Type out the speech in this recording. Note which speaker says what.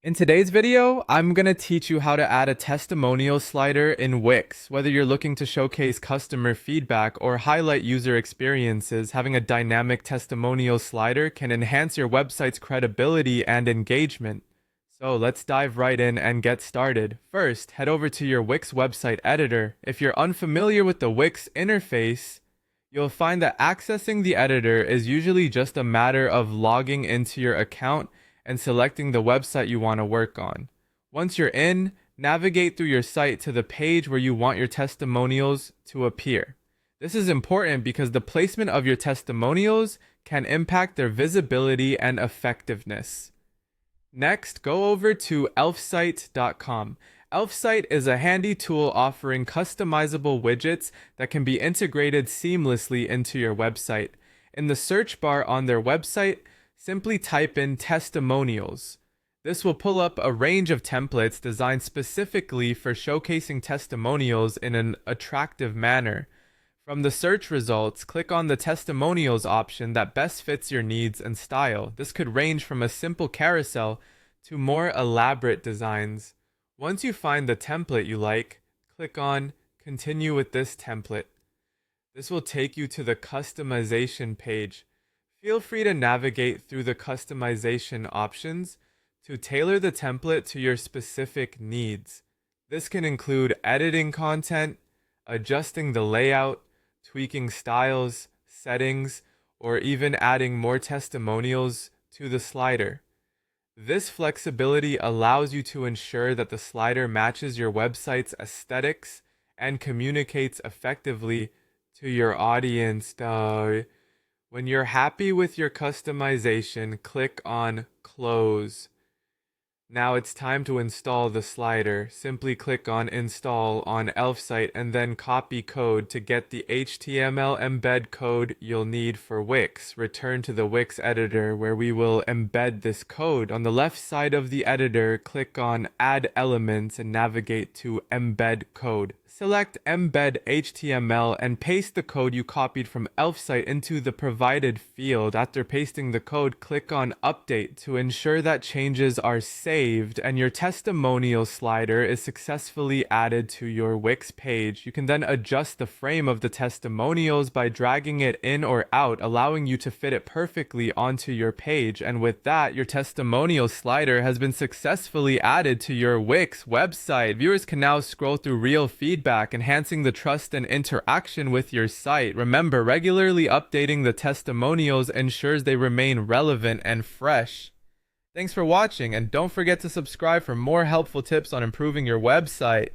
Speaker 1: In today's video, I'm going to teach you how to add a testimonial slider in Wix. Whether you're looking to showcase customer feedback or highlight user experiences, having a dynamic testimonial slider can enhance your website's credibility and engagement. So let's dive right in and get started. First, head over to your Wix website editor. If you're unfamiliar with the Wix interface, you'll find that accessing the editor is usually just a matter of logging into your account and selecting the website you want to work on. Once you're in, navigate through your site to the page where you want your testimonials to appear. This is important because the placement of your testimonials can impact their visibility and effectiveness. Next, go over to elfsite.com. Elfsite is a handy tool offering customizable widgets that can be integrated seamlessly into your website. In the search bar on their website, simply type in testimonials. This will pull up a range of templates designed specifically for showcasing testimonials in an attractive manner. From the search results, click on the testimonials option that best fits your needs and style. This could range from a simple carousel to more elaborate designs. Once you find the template you like, click on Continue with this template. This will take you to the customization page. Feel free to navigate through the customization options to tailor the template to your specific needs. This can include editing content, adjusting the layout, tweaking styles, settings, or even adding more testimonials to the slider. This flexibility allows you to ensure that the slider matches your website's aesthetics and communicates effectively to your audience. When you're happy with your customization, click on Close. Now it's time to install the slider. Simply click on Install on Elfsite and then copy code to get the HTML embed code you'll need for Wix. Return to the Wix editor where we will embed this code. On the left side of the editor, click on Add Elements and navigate to Embed Code. Select Embed HTML and paste the code you copied from Elfsite into the provided field. After pasting the code, click on Update to ensure that changes are saved and your testimonial slider is successfully added to your Wix page. You can then adjust the frame of the testimonials by dragging it in or out, allowing you to fit it perfectly onto your page. And with that, your testimonial slider has been successfully added to your Wix website. Viewers can now scroll through real feedback, enhancing the trust and interaction with your site. Remember, regularly updating the testimonials ensures they remain relevant and fresh. Thanks for watching, and don't forget to subscribe for more helpful tips on improving your website.